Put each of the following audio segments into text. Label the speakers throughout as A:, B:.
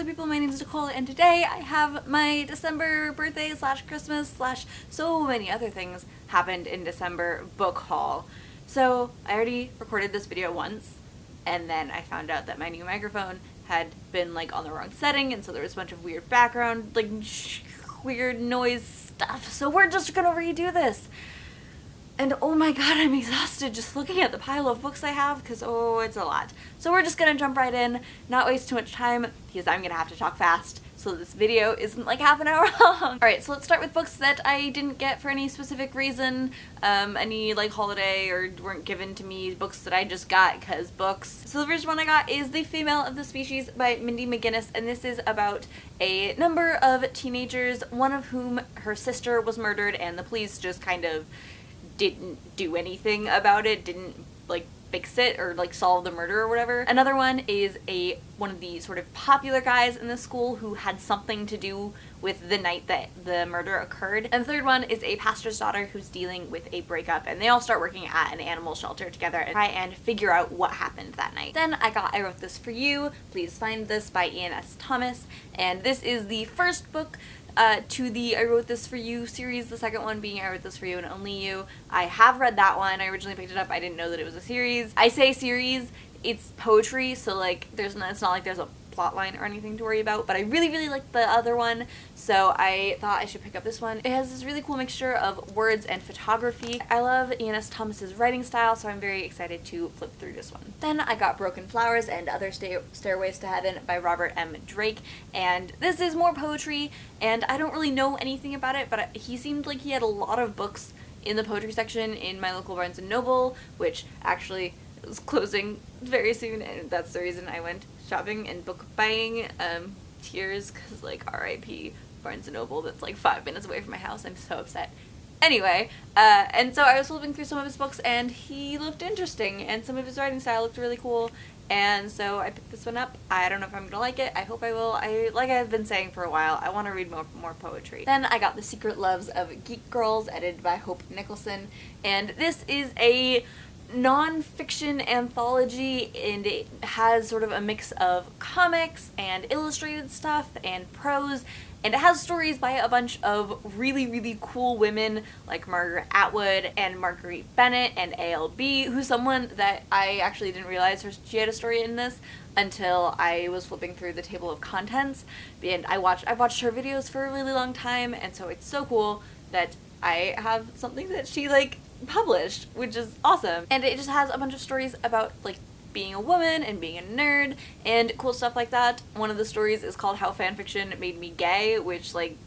A: other people, my name is Nicole, and today I have my December birthday / Christmas / so many other things happened in December book haul. So I already recorded this video once, and then I found out that my new microphone had been like on the wrong setting, and so there was a bunch of weird background, like weird noise stuff. So we're just gonna redo this. And oh my god, I'm exhausted just looking at the pile of books I have, because oh, it's a lot. So we're just gonna jump right in, not waste too much time, because I'm gonna have to talk fast, so this video isn't like half an hour long. Alright, so let's start with books that I didn't get for any specific reason, any like holiday or weren't given to me, books that I just got because books. So the first one I got is The Female of the Species by Mindy McGinnis, and this is about a number of teenagers, one of whom her sister was murdered, and the police just kind of didn't do anything about it, didn't like fix it or like solve the murder or whatever. Another one is one of the sort of popular guys in the school who had something to do with the night that the murder occurred. And the third one is a pastor's daughter who's dealing with a breakup, and they all start working at an animal shelter together and try and figure out what happened that night. Then I got I Wrote This For You, Please Find This by Ian S. Thomas, and this is the first book to the I Wrote This For You series, the second one being I Wrote This For You and Only You. I have read that one. I originally picked it up. I didn't know that it was a series. I say series, it's poetry, so like it's not like there's a plot line or anything to worry about, but I really, really liked the other one, so I thought I should pick up this one. It has this really cool mixture of words and photography. I love Ian S. Thomas's writing style, so I'm very excited to flip through this one. Then I got Broken Flowers and Other Stairways to Heaven by Robert M. Drake, and this is more poetry, and I don't really know anything about it, but he seemed like he had a lot of books in the poetry section in my local Barnes & Noble, which actually is closing very soon, and that's the reason I went shopping and book buying. Tears, because like RIP Barnes & Noble that's like 5 minutes away from my house. I'm so upset. Anyway, and so I was flipping through some of his books, and he looked interesting, and some of his writing style looked really cool, and so I picked this one up. I don't know if I'm gonna like it. I hope I will. Like I've been saying for a while, I want to read more poetry. Then I got The Secret Loves of Geek Girls, edited by Hope Nicholson, and this is a non-fiction anthology, and it has sort of a mix of comics and illustrated stuff and prose, and it has stories by a bunch of really, really cool women like Margaret Atwood and Marguerite Bennett and A.L.B., who's someone that I actually didn't realize she had a story in this until I was flipping through the table of contents, and I've watched her videos for a really long time, and so it's so cool that I have something that she like published, which is awesome. And it just has a bunch of stories about like being a woman and being a nerd and cool stuff like that. One of the stories is called How Fanfiction Made Me Gay, which like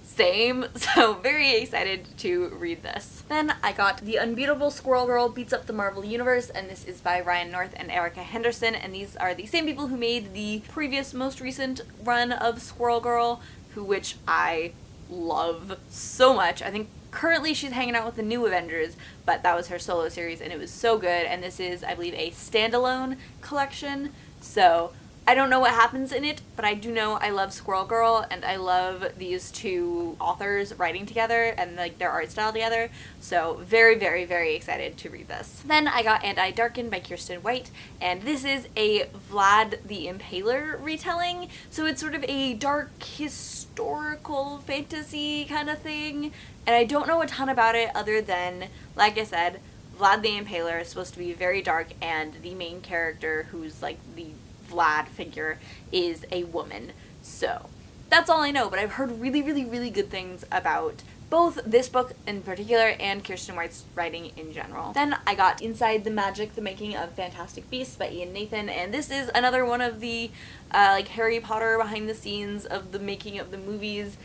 A: same, so very excited to read this. Then I got The Unbeatable Squirrel Girl Beats Up the Marvel Universe, and this is by Ryan North and Erica Henderson, and these are the same people who made the previous most recent run of Squirrel Girl, which I love so much. I think currently she's hanging out with the New Avengers, but that was her solo series and it was so good, and this is, I believe, a standalone collection, so I don't know what happens in it, but I do know I love Squirrel Girl, and I love these two authors writing together and like their art style together, so very, very, very excited to read this. Then I got And I Darken by Kirsten White, and this is a Vlad the Impaler retelling, so it's sort of a dark historical fantasy kind of thing, and I don't know a ton about it other than, like I said, Vlad the Impaler is supposed to be very dark, and the main character, who's like the Vlad figure, is a woman. So that's all I know, but I've heard really, really, really good things about both this book in particular and Kirsten White's writing in general. Then I got Inside the Magic, The Making of Fantastic Beasts by Ian Nathan, and this is another one of the like Harry Potter behind the scenes of the making of the movies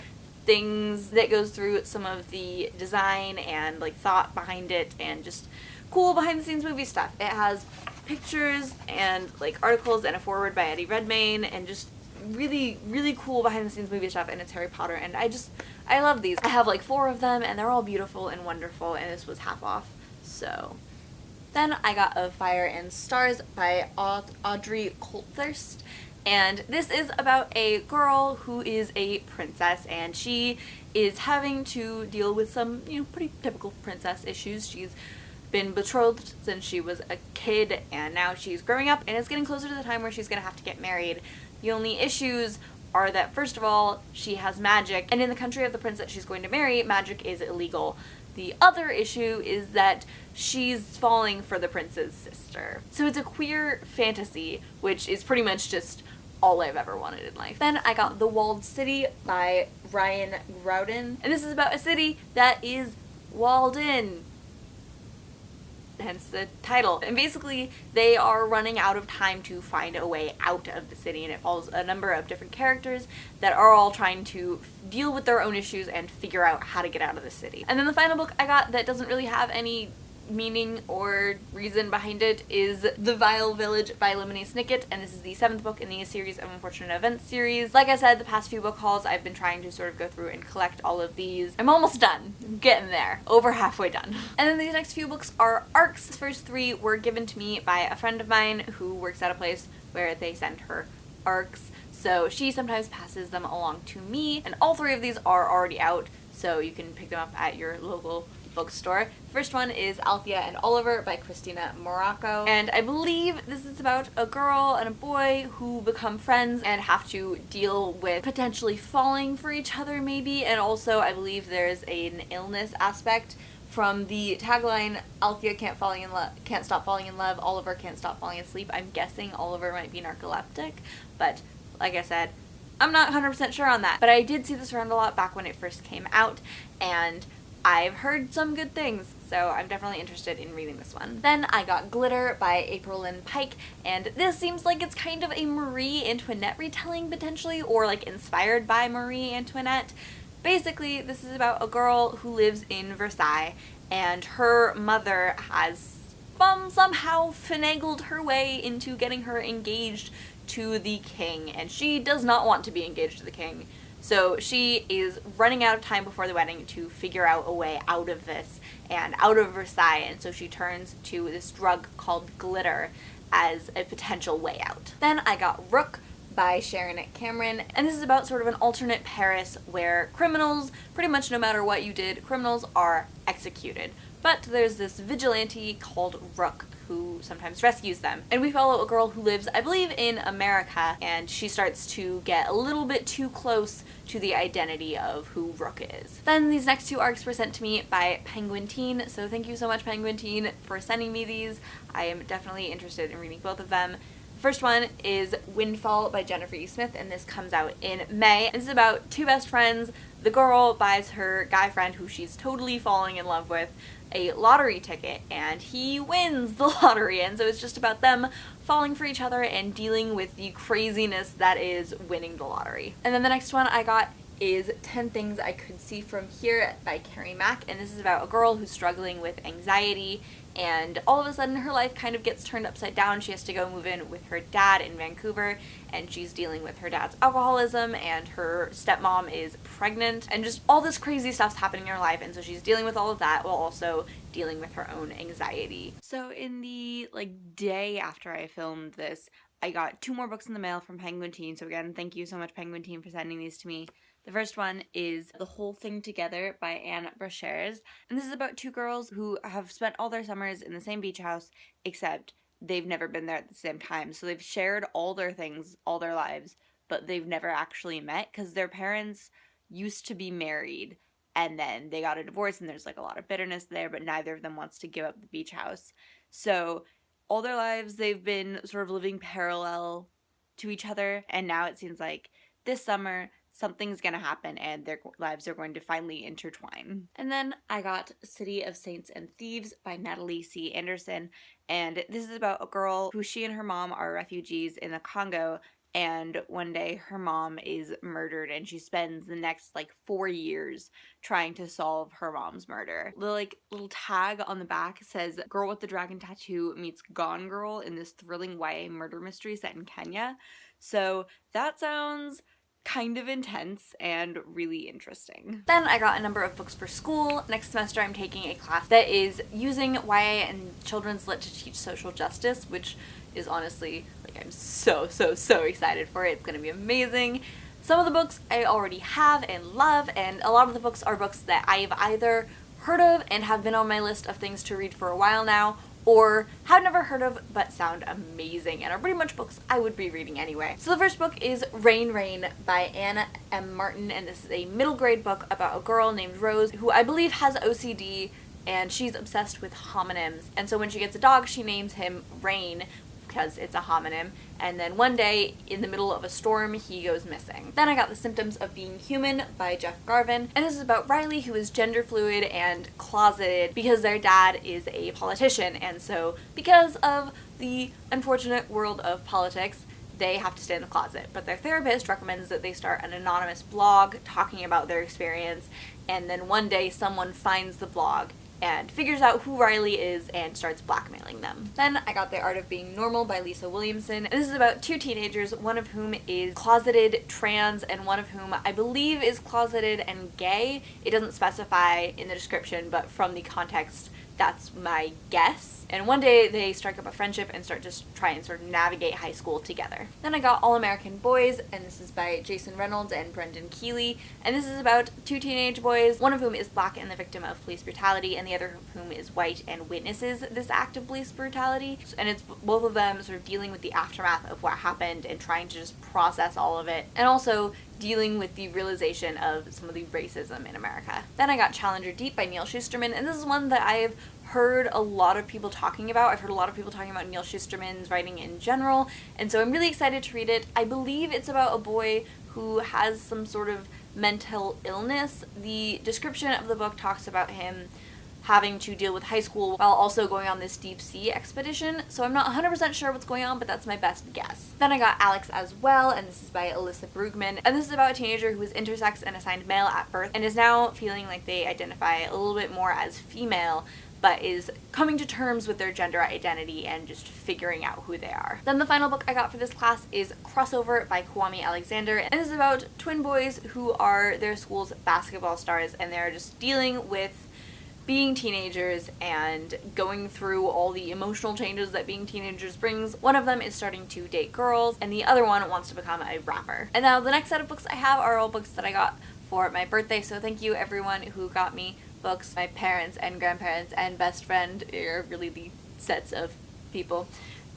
A: things that goes through some of the design and like thought behind it, and just cool behind the scenes movie stuff. It has pictures and like articles and a foreword by Eddie Redmayne, and just really, really cool behind the scenes movie stuff, and it's Harry Potter, and I love these. I have like 4 of them, and they're all beautiful and wonderful, and this was half off, so. Then I got Of Fire and Stars by Audrey Colthurst, and this is about a girl who is a princess, and she is having to deal with some, pretty typical princess issues. She's been betrothed since she was a kid, and now she's growing up, and it's getting closer to the time where she's gonna have to get married. The only issues are that, first of all, she has magic, and in the country of the prince that she's going to marry, magic is illegal. The other issue is that she's falling for the prince's sister. So it's a queer fantasy, which is pretty much just all I've ever wanted in life. Then I got The Walled City by Ryan Groudon, and this is about a city that is walled in. Hence the title. And basically, they are running out of time to find a way out of the city, and it follows a number of different characters that are all trying to deal with their own issues and figure out how to get out of the city. And then the final book I got that doesn't really have any meaning or reason behind it is The Vile Village by Lemony Snicket, and this is the 7th book in the series of Unfortunate Events series. Like I said, the past few book hauls, I've been trying to sort of go through and collect all of these. I'm almost done. I'm getting there. Over halfway done. And then these next few books are ARCs. The first 3 were given to me by a friend of mine who works at a place where they send her ARCs, so she sometimes passes them along to me, and all 3 of these are already out, so you can pick them up at your local bookstore. First one is Althea and Oliver by Christina Morocco, and I believe this is about a girl and a boy who become friends and have to deal with potentially falling for each other maybe, and also I believe there's an illness aspect. From the tagline, Althea can't stop falling in love, Oliver can't stop falling asleep. I'm guessing Oliver might be narcoleptic, but like I said, I'm not 100% sure on that. But I did see this around a lot back when it first came out, and I've heard some good things, so I'm definitely interested in reading this one. Then I got Glitter by April Lynn Pike, and this seems like it's kind of a Marie Antoinette retelling potentially, or like inspired by Marie Antoinette. Basically, this is about a girl who lives in Versailles, and her mother has somehow finagled her way into getting her engaged to the king, and she does not want to be engaged to the king. So she is running out of time before the wedding to figure out a way out of this and out of Versailles, and so she turns to this drug called glitter as a potential way out. Then I got Rook by Sharon Cameron, and this is about sort of an alternate Paris where criminals, pretty much no matter what you did, criminals are executed. But there's this vigilante called Rook who sometimes rescues them. And we follow a girl who lives, I believe, in America, and she starts to get a little bit too close to the identity of who Rook is. Then these next 2 arcs were sent to me by Penguin Teen, so thank you so much, Penguin Teen, for sending me these. I am definitely interested in reading both of them. First one is Windfall by Jennifer E. Smith, and this comes out in May. This is about 2 best friends. The girl buys her guy friend, who she's totally falling in love with, a lottery ticket, and he wins the lottery, and so it's just about them falling for each other and dealing with the craziness that is winning the lottery. And then the next one I got is 10 Things I Could See From Here by Carrie Mack, and this is about a girl who's struggling with anxiety, and all of a sudden her life kind of gets turned upside down. She has to go move in with her dad in Vancouver, and she's dealing with her dad's alcoholism, and her stepmom is pregnant, and just all this crazy stuff's happening in her life, and so she's dealing with all of that while also dealing with her own anxiety. So in the day after I filmed this, I got 2 more books in the mail from Penguin Teen, so again, thank you so much, Penguin Teen, for sending these to me. The first one is The Whole Thing Together by Anne Brachers, and this is about 2 girls who have spent all their summers in the same beach house, except they've never been there at the same time. So they've shared all their things all their lives, but they've never actually met because their parents used to be married, and then they got a divorce, and there's a lot of bitterness there, but neither of them wants to give up the beach house. So all their lives they've been sort of living parallel to each other, and now it seems like this summer something's gonna happen and their lives are going to finally intertwine. And then I got City of Saints and Thieves by Natalie C. Anderson, and this is about a girl who she and her mom are refugees in the Congo, and one day her mom is murdered and she spends the next 4 years trying to solve her mom's murder. The little tag on the back says Girl with the Dragon Tattoo meets Gone Girl in this thrilling YA murder mystery set in Kenya. So that sounds kind of intense and really interesting. Then I got a number of books for school. Next semester I'm taking a class that is using YA and children's lit to teach social justice, which is honestly, I'm so excited for it. It's gonna be amazing. Some of the books I already have and love, and a lot of the books are books that I've either heard of and have been on my list of things to read for a while now, or have never heard of but sound amazing and are pretty much books I would be reading anyway. So the first book is Rain Rain by Anna M. Martin, and this is a middle grade book about a girl named Rose who I believe has OCD, and she's obsessed with homonyms. And so when she gets a dog, she names him Rain because it's a homonym, and then one day in the middle of a storm he goes missing. Then I got The Symptoms of Being Human by Jeff Garvin, and this is about Riley, who is gender fluid and closeted because their dad is a politician, and so because of the unfortunate world of politics, they have to stay in the closet. But their therapist recommends that they start an anonymous blog talking about their experience, and then one day someone finds the blog and figures out who Riley is and starts blackmailing them. Then I got The Art of Being Normal by Lisa Williamson. This is about two teenagers, one of whom is closeted trans and one of whom I believe is closeted and gay. It doesn't specify in the description, but from the context, that's my guess. And one day they strike up a friendship and start just try and sort of navigate high school together. Then I got All American Boys, and this is by Jason Reynolds and Brendan Keeley. And this is about two teenage boys, one of whom is black and the victim of police brutality, and the other of whom is white and witnesses this act of police brutality. And it's both of them sort of dealing with the aftermath of what happened and trying to just process all of it, and also dealing with the realization of some of the racism in America. Then I got Challenger Deep by Neal Shusterman, and this is one that I've heard a lot of people talking about. I've heard a lot of people talking about Neal Shusterman's writing in general, and so I'm really excited to read it. I believe it's about a boy who has some sort of mental illness. The description of the book talks about him having to deal with high school while also going on this deep sea expedition, so I'm not 100% sure what's going on, but that's my best guess. Then I got Alex as Well, and this is by Alyssa Brugman, and this is about a teenager who is intersex and assigned male at birth, and is now feeling like they identify a little bit more as female, but is coming to terms with their gender identity and just figuring out who they are. Then the final book I got for this class is Crossover by Kwame Alexander, and this is about twin boys who are their school's basketball stars, and they're just dealing with being teenagers and going through all the emotional changes that being teenagers brings. One of them is starting to date girls, and the other one wants to become a rapper. And now the next set of books I have are all books that I got for my birthday, so thank you everyone who got me books. My parents and grandparents and best friend are really the sets of people.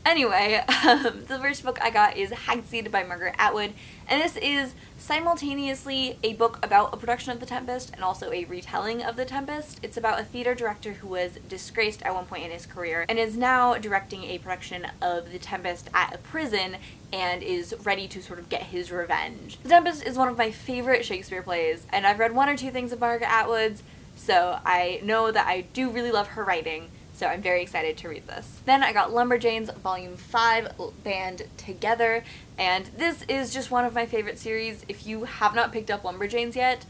A: Anyway, the first book I got is Hagseed by Margaret Atwood, and this is simultaneously a book about a production of The Tempest and also a retelling of The Tempest. It's about a theater director who was disgraced at one point in his career and is now directing a production of The Tempest at a prison and is ready to sort of get his revenge. The Tempest is one of my favorite Shakespeare plays, and I've read one or two things of Margaret Atwood's, so I know that I do really love her writing. So I'm very excited to read this. Then I got Lumberjanes Volume 5, Band Together, and this is just one of my favorite series. If you have not picked up Lumberjanes yet,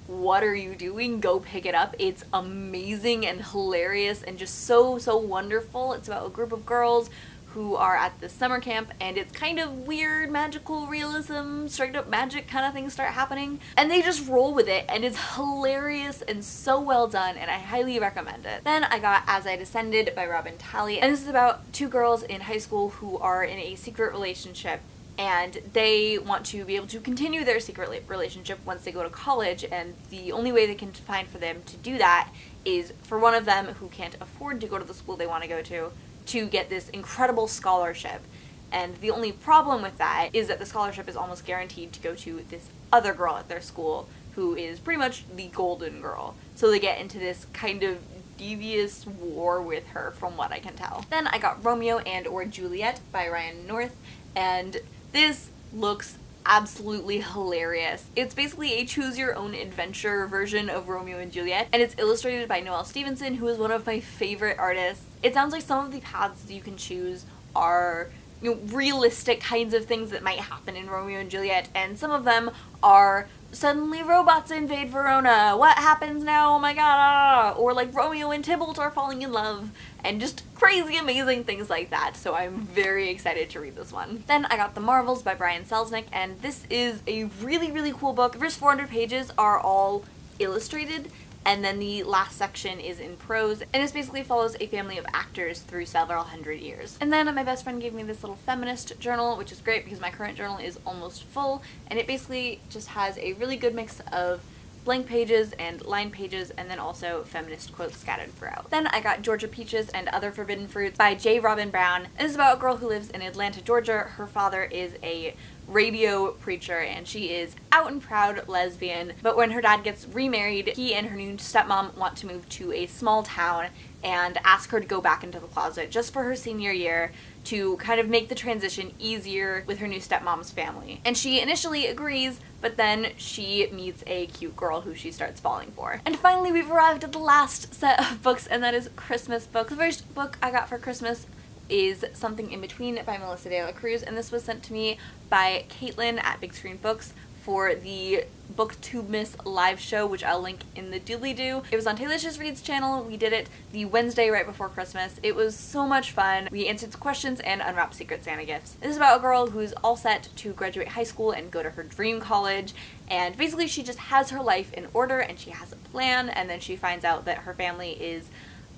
A: what are you doing? Go pick it up. It's amazing and hilarious and just so wonderful. It's about a group of girls who are at this summer camp, and it's kind of weird magical realism, straight up magic kind of things start happening, and they just roll with it, and it's hilarious and so well done, and I highly recommend it. Then I got As I Descended by Robin Talley, and this is about two girls in high school who are in a secret relationship, and they want to be able to continue their secret relationship once they go to college, and the only way they can find for them to do that is for one of them who can't afford to go to the school they want to go to get this incredible scholarship. And the only problem with that is that the scholarship is almost guaranteed to go to this other girl at their school who is pretty much the golden girl. So they get into this kind of devious war with her, from what I can tell. Then I got Romeo and or Juliet by Ryan North, and this looks absolutely hilarious. It's basically a choose-your-own-adventure version of Romeo and Juliet, and it's illustrated by Noelle Stevenson, who is one of my favorite artists. It sounds like some of the paths you can choose are, you know, realistic kinds of things that might happen in Romeo and Juliet, and some of them are suddenly robots invade Verona, what happens now, oh my god, or like Romeo and Tybalt are falling in love, and just crazy amazing things like that, so I'm very excited to read this one. Then I got The Marvels by Brian Selznick, and this is a really cool book. The first 400 pages are all illustrated, and then the last section is in prose, and this basically follows a family of actors through several hundred years. And then my best friend gave me this little feminist journal, which is great because my current journal is almost full, and it basically just has a really good mix of blank pages and lined pages, and then also feminist quotes scattered throughout. Then I got Georgia Peaches and Other Forbidden Fruits by J. Robin Brown. This is about a girl who lives in Atlanta, Georgia. Her father is a radio preacher and she is out and proud lesbian, but when her dad gets remarried, he and her new stepmom want to move to a small town and ask her to go back into the closet just for her senior year to kind of make the transition easier with her new stepmom's family. And she initially agrees, but then she meets a cute girl who she starts falling for. And finally we've arrived at the last set of books, and that is Christmas books. The first book I got for Christmas is Something in Between by Melissa de la Cruz, and this was sent to me by Caitlin at Big Screen Books for the Booktube live show, which I'll link in the doobly-doo. It was on Taylicious Reads channel. We did it the Wednesday right before Christmas. It was so much fun. We answered the questions and unwrapped Secret Santa gifts. This is about a girl who's all set to graduate high school and go to her dream college, and basically she just has her life in order and she has a plan, and then she finds out that her family is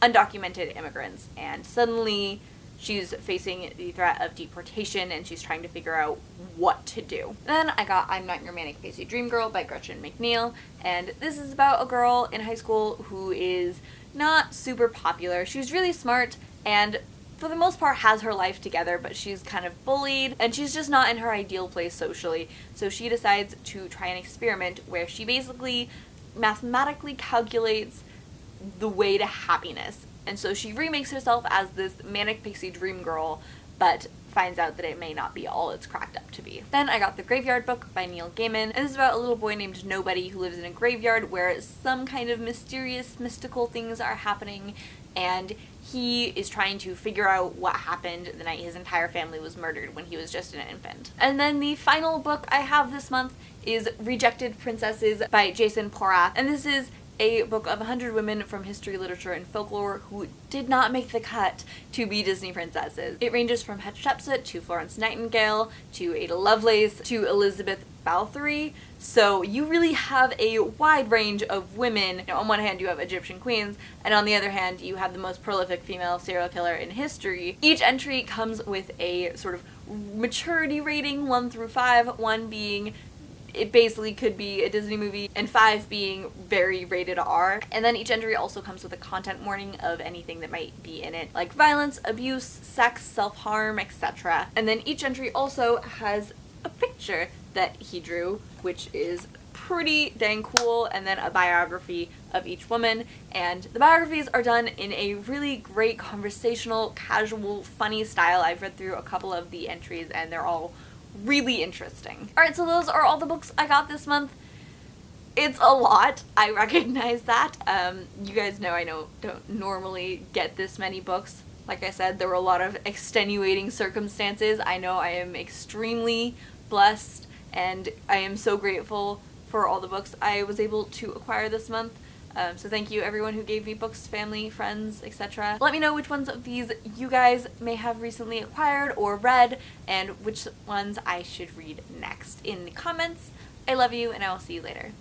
A: undocumented immigrants, and suddenly she's facing the threat of deportation and she's trying to figure out what to do. Then I got I'm Not Your Manic Pixie Dream Girl by Gretchen McNeil, and this is about a girl in high school who is not super popular. She's really smart and for the most part has her life together, but she's kind of bullied and she's just not in her ideal place socially. So she decides to try an experiment where she basically mathematically calculates the way to happiness. And so she remakes herself as this manic pixie dream girl, but finds out that it may not be all it's cracked up to be. Then I got The Graveyard Book by Neil Gaiman, and this is about a little boy named Nobody who lives in a graveyard where some kind of mysterious, mystical things are happening, and he is trying to figure out what happened the night his entire family was murdered when he was just an infant. And then the final book I have this month is Rejected Princesses by Jason Porath, and this is a book of 100 women from history, literature, and folklore who did not make the cut to be Disney princesses. It ranges from Hatshepsut to Florence Nightingale to Ada Lovelace to Elizabeth Bathory, so you really have a wide range of women. You know, on one hand you have Egyptian queens, and on the other hand you have the most prolific female serial killer in history. Each entry comes with a sort of maturity rating, 1 through 5, 1 being it basically could be a Disney movie, and 5 being very rated R. And then each entry also comes with a content warning of anything that might be in it, like violence, abuse, sex, self-harm, etc. And then each entry also has a picture that he drew, which is pretty dang cool, and then a biography of each woman. And the biographies are done in a really great conversational, casual, funny style. I've read through a couple of the entries and they're all really interesting. Alright, so those are all the books I got this month. It's a lot, I recognize that. You guys know I don't normally get this many books. Like I said, there were a lot of extenuating circumstances. I know I am extremely blessed and I am so grateful for all the books I was able to acquire this month. So thank you everyone who gave me books, family, friends, etc. Let me know which ones of these you guys may have recently acquired or read, and which ones I should read next in the comments. I love you, and I will see you later.